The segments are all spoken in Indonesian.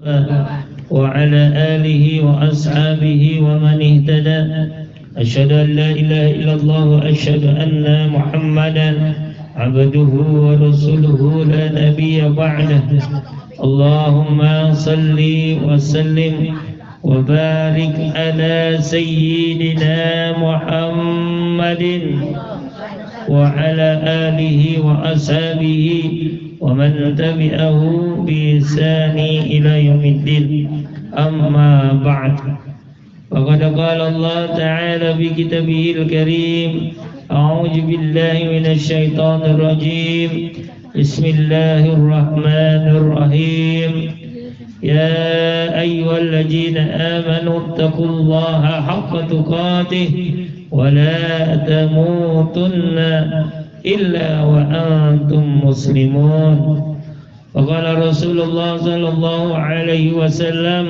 وعلى آله وأصحابه ومن اهتدى. أشهد أن لا إله إلا الله وأشهد أن محمدا عبده ورسوله لا نبي بعده. اللهم صل وسلم وبارك على سيدنا محمد وعلى آله وأصحابه ومن تبعه بإحسان إلى يوم الدين. أما بعد، فقد قال الله تعالى في كتابه الكريم: أعوذ بالله من الشيطان الرجيم. بسم الله الرحمن الرحيم. يا أيها الذين آمنوا اتقوا الله حق تقاته ولا تموتن إلا وأنتم مسلمون. وقال رسول الله صلى الله عليه وسلم: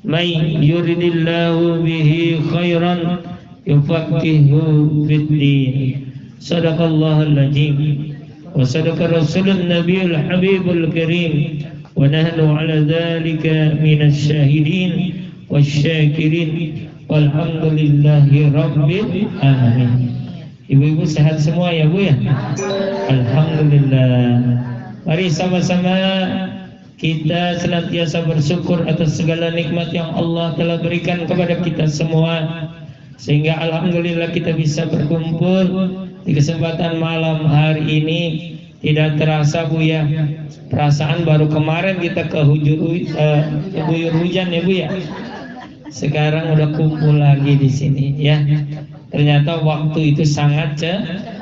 من يرد الله به خيرا يفقهه في الدين. صدق الله العظيم وصدق رسول النبي الحبيب الكريم، ونحن على ذلك من الشاهدين والشاكرين walhamdulillahi rabbil alamin. Ibu-ibu sehat semua ya Bu ya? Alhamdulillah. Mari sama-sama kita senantiasa bersyukur atas segala nikmat yang Allah telah berikan kepada kita semua, sehingga alhamdulillah kita bisa berkumpul di kesempatan malam hari ini. Tidak terasa Bu ya, perasaan baru kemarin kita keguyur hujan ya Bu ya. Sekarang udah kumpul lagi di sini ya. Ternyata waktu itu sangat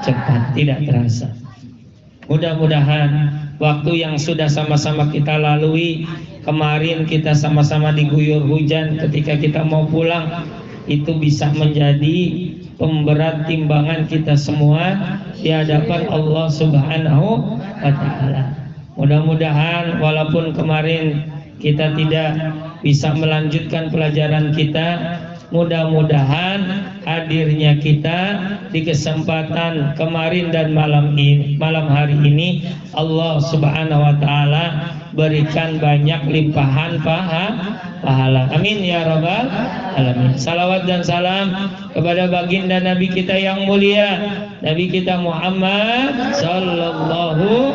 cepat, tidak terasa. Mudah-mudahan waktu yang sudah sama-sama kita lalui kemarin, kita sama-sama diguyur hujan ketika kita mau pulang, itu bisa menjadi pemberat timbangan kita semua di hadapan Allah Subhanahu wa Ta'ala. Mudah-mudahan walaupun kemarin kita tidak bisa melanjutkan pelajaran kita, mudah-mudahan hadirnya kita di kesempatan kemarin dan malam hari ini Allah Subhanahu wa Ta'ala berikan banyak limpahan pahala. Amin ya rabbal alamin. Salawat dan salam kepada baginda Nabi kita yang mulia, Nabi kita Muhammad sallallahu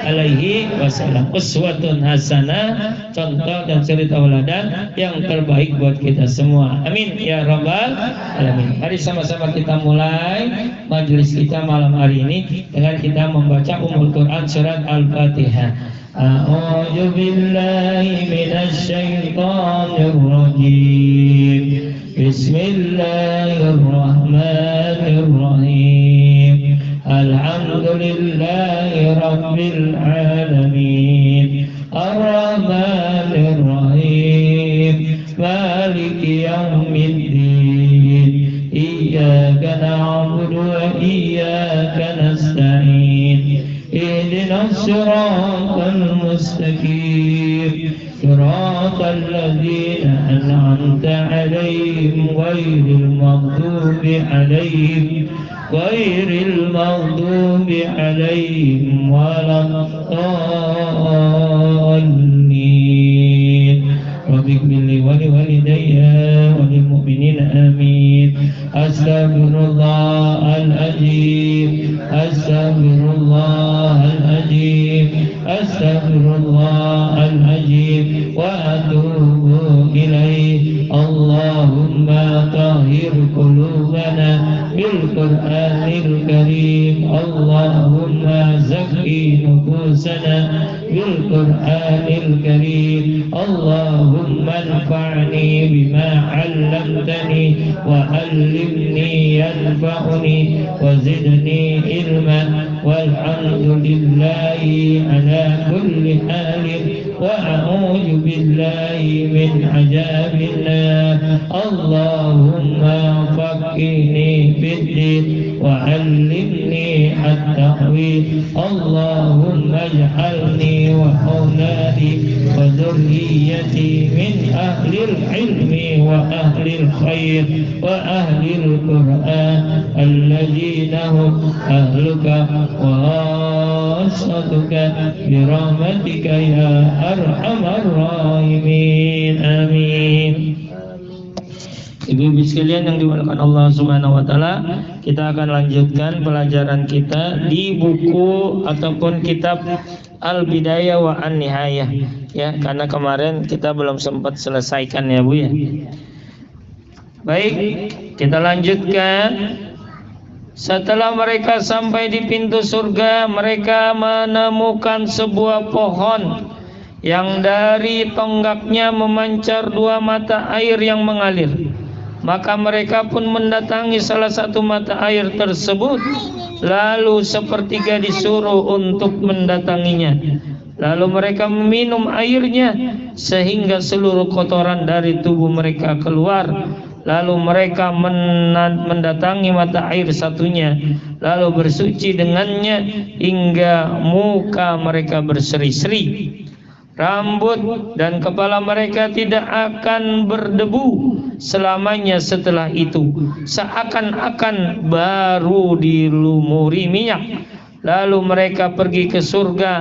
alaihi wasallam, uswatun hasanah, contoh dan suri tauladan yang terbaik buat kita semua. Amin ya rabbal alamin. Mari sama-sama kita mulai majelis kita malam hari ini dengan kita membaca Ummul Quran surat Al-Fatihah. A'udzu billahi minasy syaithanir rajim. Bismillahirrahmanirrahim. Alhamdulillahi rabbil alamin. Ar-Rahmanir Rahim. Maliki yaumiddin. Iyyaka na'budu wa iyyaka nasta'in. Ihdinas siratal mustaqim. Siratal ladzina an'amta 'alaihim ghairil maghdubi 'alaihim waladdallin. Rabbighfirli wa liwalidayya wa lil mu'minina amin. Astaghfirullahaladzim. Astaghfirullahaladzim. Astaghfirullahaladzim wa atubu ilaih. Allahumma tahhir qulubana bil Qur'anil Karim. Allahumma zakki nufusana bil Qur'anil Karim. Allahumma anfa'ni bima 'allamtani wa 'allimni yanfa'uni wa zidni ilman. Walhamdulillahi ala kulli halin wa a'udzu billahi min azabillah. Allahumma faqihni fid din wa 'allimni التأويل اللهم اجعلني وأولادي وذريتي من أهل العلم وأهل الخير وأهل القرآن الذين هم أهلك وخاصتك برحمتك يا أرحم الراحمين آمين. Ibu-ibu sekalian yang dimuliakan Allah Subhanahu wa taala, kita akan lanjutkan pelajaran kita di buku ataupun kitab Al-Bidayah wa An-Nihayah ya, karena kemarin kita belum sempat selesaikan ya Bu ya. Baik, kita lanjutkan. Setelah mereka sampai di pintu surga, mereka menemukan sebuah pohon yang dari tonggaknya memancar 2 mata air yang mengalir. Maka mereka pun mendatangi salah satu mata air tersebut, lalu sepertiga disuruh untuk mendatanginya. Lalu mereka meminum airnya sehingga seluruh kotoran dari tubuh mereka keluar. Lalu mereka mendatangi mata air satunya, lalu bersuci dengannya hingga muka mereka berseri-seri. Rambut dan kepala mereka tidak akan berdebu selamanya setelah itu, seakan-akan baru dilumuri minyak. Lalu mereka pergi ke surga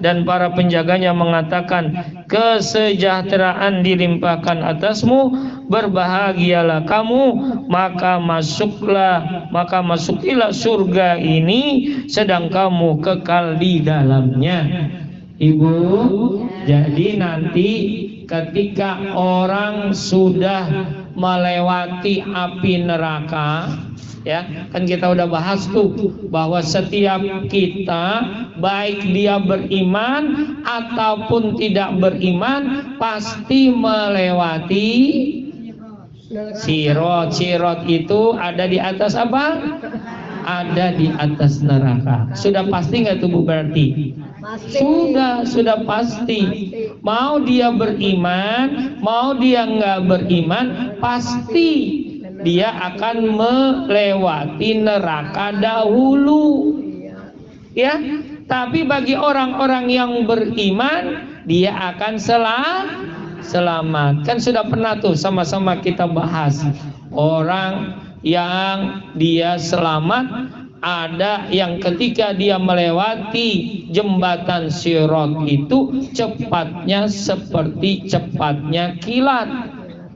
dan para penjaganya mengatakan, kesejahteraan dilimpahkan atasmu, berbahagialah kamu, maka masukilah surga ini sedang kamu kekal di dalamnya. Ibu, jadi nanti ketika orang sudah melewati api neraka, ya kan kita udah bahas tuh bahwa setiap kita baik dia beriman ataupun tidak beriman pasti melewati sirot. Sirot itu ada di atas apa? Ada di atas neraka. Sudah pasti nggak tuh Bu berarti? Sudah pasti. Mau dia beriman, mau dia nggak beriman, pasti dia akan melewati neraka dahulu. Ya, tapi bagi orang-orang yang beriman, dia akan selamat. Kan sudah pernah tuh sama-sama kita bahas. Orang yang dia selamat, ada yang ketika dia melewati jembatan Sirat itu cepatnya seperti cepatnya kilat,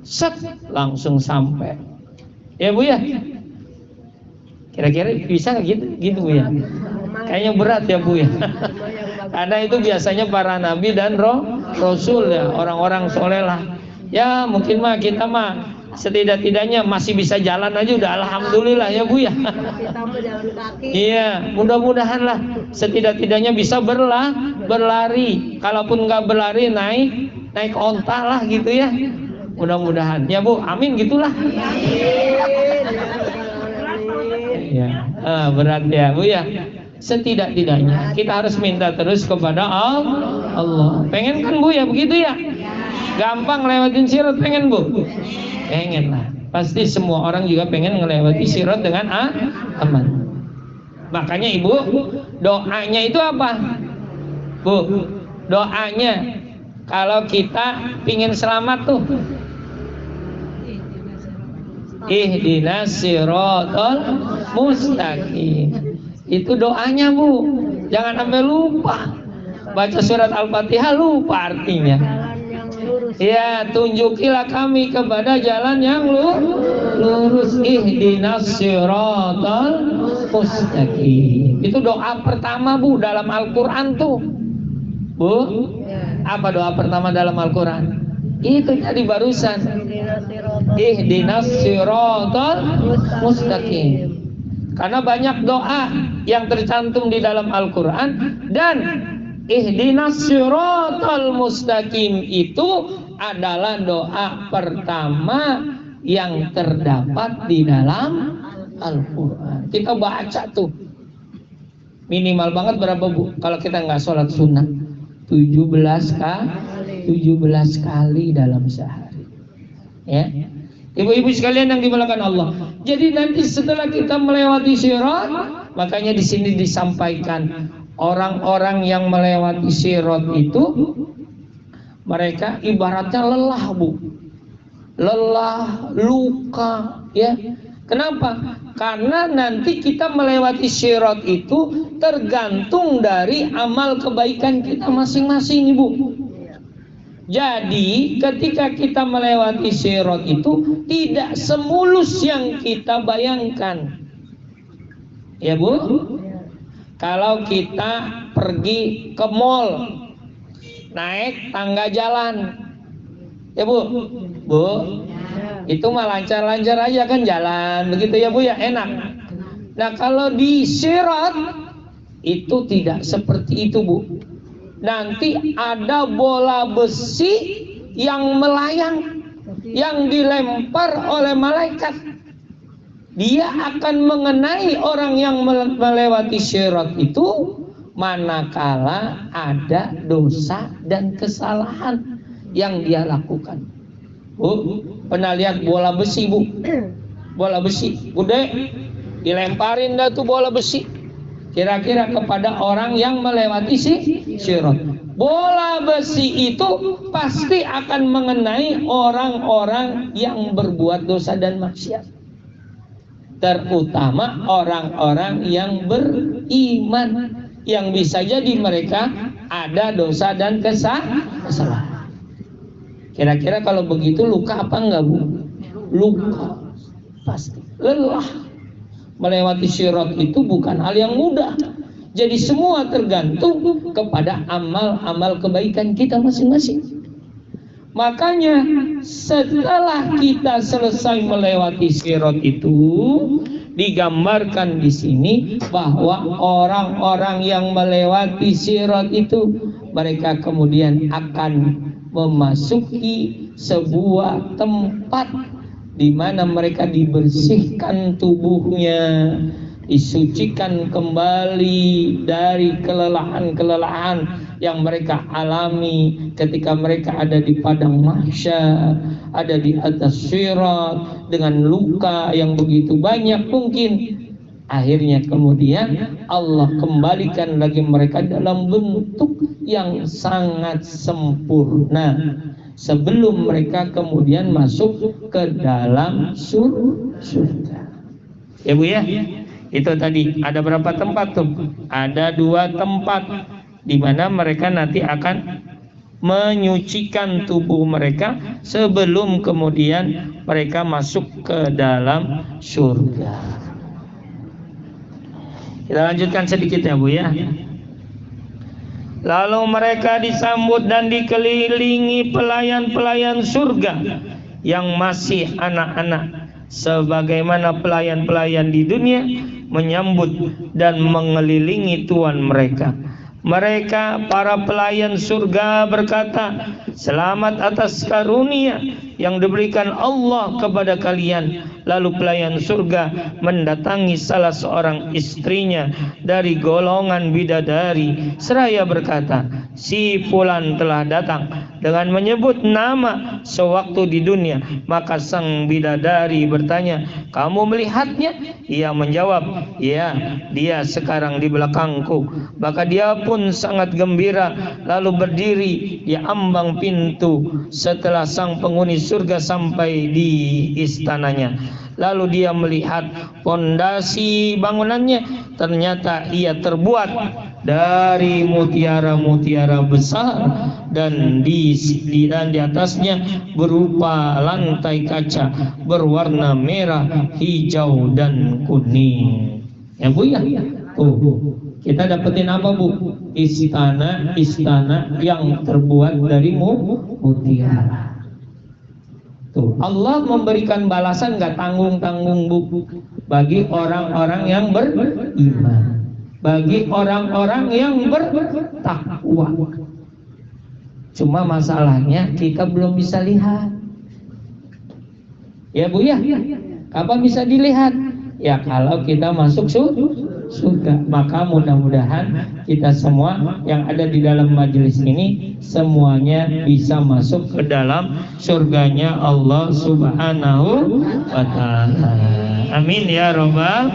set langsung sampai. Ya Bu ya, kira-kira bisa nggak gitu Bu ya? Kayaknya berat ya Bu ya. Karena itu biasanya para nabi dan rasul ya, orang-orang soleh lah. Ya mungkin mah kita mah setidak-tidaknya masih bisa jalan aja udah alhamdulillah ya Bu ya. Iya, mudah-mudahan lah setidak-tidaknya bisa berlari. Kalaupun nggak berlari naik onta lah gitu ya. Mudah-mudahan ya Bu, amin gitulah. Ya, berat ya Bu ya. Setidak-tidaknya kita harus minta terus kepada Allah. Pengen kan Bu ya begitu ya? Gampang lewatin sirat pengen Bu? Pengen lah. Pasti semua orang juga pengen ngelewati sirat dengan aman. Makanya Ibu, doanya itu apa? Bu, doanya kalau kita pingin selamat tuh, ihdinas siratal mustaqim. Itu doanya Bu. Jangan sampai lupa. Baca surat Al-Fatihah lupa artinya. Ya, tunjukilah kami kepada jalan yang lurus. Ihdinas siratal mustaqim. Itu doa pertama Bu dalam Al-Qur'an tuh. Bu, apa doa pertama dalam Al-Qur'an? Itu tadi barusan. Ihdinas siratal mustaqim. Karena banyak doa yang tercantum di dalam Al-Qur'an, dan ihdinas siratal mustaqim itu adalah doa pertama yang terdapat di dalam Al-Qur'an. Kita baca tuh minimal banget berapa Bu? Kalau kita nggak sholat sunnah 17 kali dalam sehari. Ya, ibu-ibu sekalian yang dimuliakan Allah. Jadi nanti setelah kita melewati sirat, Makanya di sini disampaikan orang-orang yang melewati sirat itu mereka ibaratnya lelah, Bu. Lelah, luka, ya. Kenapa? Karena nanti kita melewati sirat itu tergantung dari amal kebaikan kita masing-masing, Ibu. Jadi ketika kita melewati sirat itu tidak semulus yang kita bayangkan. Ya, Bu. Kalau kita pergi ke mall, naik tangga jalan, ya Bu, itu mah lancar-lancar aja kan jalan, begitu ya Bu ya, enak. Nah kalau di sirat itu tidak seperti itu, Bu. Nanti ada bola besi yang melayang, yang dilempar oleh malaikat. Dia akan mengenai orang yang melewati sirat itu manakala ada dosa dan kesalahan yang dia lakukan. Bu, pernah lihat bola besi, Bu? Bola besi, Bude, dilemparin dah tuh bola besi. Kira-kira kepada orang yang melewati sirat. Bola besi itu pasti akan mengenai orang-orang yang berbuat dosa dan maksiat. Terutama orang-orang yang beriman, yang bisa jadi mereka ada dosa dan kesalahan. Kira-kira kalau begitu luka apa enggak, Bu? Luka pasti, lelah. Melewati sirat itu bukan hal yang mudah. Jadi semua tergantung kepada amal-amal kebaikan kita masing-masing. Makanya setelah kita selesai melewati sirat itu, digambarkan di sini bahwa orang-orang yang melewati sirat itu mereka kemudian akan memasuki sebuah tempat di mana mereka dibersihkan tubuhnya, disucikan kembali dari kelelahan-kelelahan yang mereka alami ketika mereka ada di padang mahsyar, ada di atas sirat dengan luka yang begitu banyak mungkin. Akhirnya kemudian Allah kembalikan lagi mereka dalam bentuk yang sangat sempurna sebelum mereka kemudian masuk ke dalam surga. Ya Bu ya, itu tadi ada berapa tempat tuh? Ada 2 tempat di mana mereka nanti akan menyucikan tubuh mereka sebelum kemudian mereka masuk ke dalam surga. Kita lanjutkan sedikit ya Bu ya. Lalu mereka disambut dan dikelilingi pelayan-pelayan surga yang masih anak-anak, sebagaimana pelayan-pelayan di dunia menyambut dan mengelilingi tuan mereka. Mereka para pelayan surga berkata, "Selamat atas karunia yang diberikan Allah kepada kalian." Lalu pelayan surga mendatangi salah seorang istrinya dari golongan bidadari seraya berkata, "Si fulan telah datang," dengan menyebut nama sewaktu di dunia. Maka sang bidadari bertanya, "Kamu melihatnya?" Ia menjawab, "Ya, dia sekarang di belakangku." Maka dia pun sangat gembira lalu berdiri di ambang pintu setelah sang penghuni surga sampai di istananya. Lalu dia melihat pondasi bangunannya, ternyata ia terbuat dari mutiara-mutiara besar dan di atasnya berupa lantai kaca berwarna merah, hijau dan kuning. Ya Bu ya. Kita dapetin apa Bu? Istana yang terbuat dari mutiara. Allah memberikan balasan nggak tanggung-tanggung Bu bagi orang-orang yang beriman, bagi orang-orang yang bertakwa. Cuma masalahnya kita belum bisa lihat. Ya Bu ya, kapan bisa dilihat? Ya kalau kita masuk surga. Maka mudah-mudahan kita semua yang ada di dalam majelis ini semuanya bisa masuk ke dalam surganya Allah Subhanahu wa ta'ala. Amin ya rabbal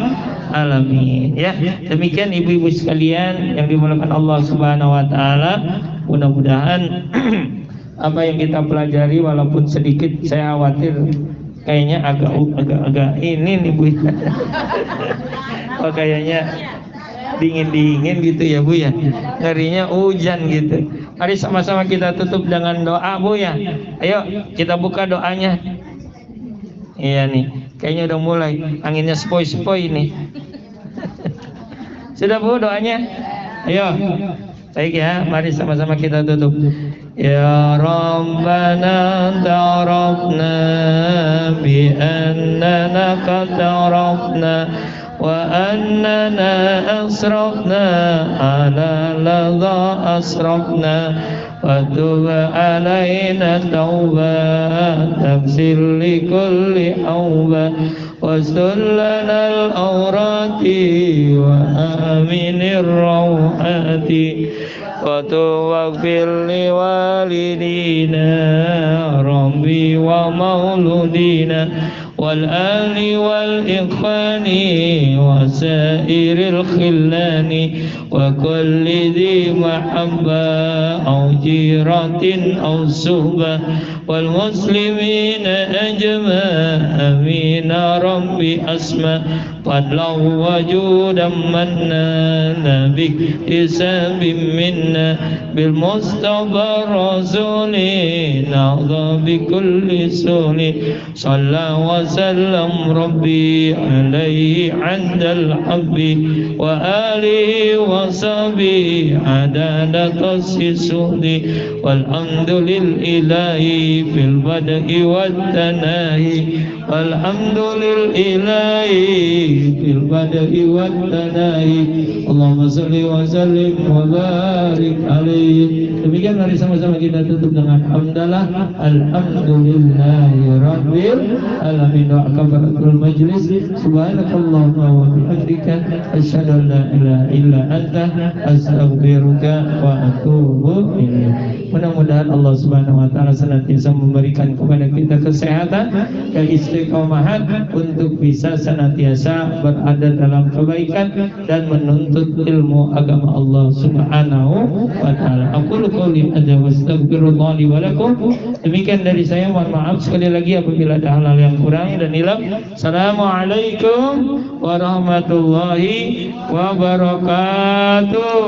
alamin. Ya, demikian ibu-ibu sekalian yang dimuliakan Allah Subhanahu wa taala. Mudah-mudahan apa yang kita pelajari walaupun sedikit, saya khawatir kayaknya agak ini nih Bu. Oh, kayaknya dingin gitu ya Bu ya. Ngerinya hujan gitu. Mari sama-sama kita tutup dengan doa Bu ya. Ayo kita buka doanya. Iya nih, kayaknya udah mulai anginnya sepoi-sepoi nih. Sudah Bu doanya? Ayo. Baik ya, mari sama-sama kita tutup. Ya Rabbana ta'arafna bi annana qad ta'arafna wa annana asrafna ala ladha asrafna wa tub alaina tauba tafsir li kulli awba wastur lana al-awrati wa aminir rawhati wa tuwaghfir li walidina rabbi wa mauludina wal ali wal ikhwani wa sairil khillani wa kulli dhi mahabba aw jiratin aw suhbah wal muslimina ajma amin rabbi asma fadlahu wajudan manna nabik isabim minna bil mustafa rasuli na'udha bi kulli suli sallallahu wa sallam rabbi alaihi andal habbi wa alihi wa sahbihi adada tasisudi walhamdulil ilahi fil bada'i wat tanahi walhamdulil ilahi fil bada'i wat tanahi Allahumma salli wa sallim wa barik alaihi. Demikian mari sama-sama kita tutup dengan hamdalah alhamdulillahi rabbil alamin wa kafaratul majlis subhanakallahumma wa bihamdika asyhadu an la ilaha illa anta astaghfiruka wa atubu ilaik. Mudah-mudahan Allah Subhanahu wa taala senantiasa memberikan kepada kita kesehatan, keistiqomahan untuk bisa senantiasa berada dalam kebaikan dan menuntut ilmu agama Allah Subhanahu wa taala. Aku qouli hadza wa astaghfirullah li wa lakum. Demikian dari saya, mohon maaf sekali lagi apabila ada hal-hal yang kurang dan hilaf. Assalamualaikum warahmatullahi wabarakatuh.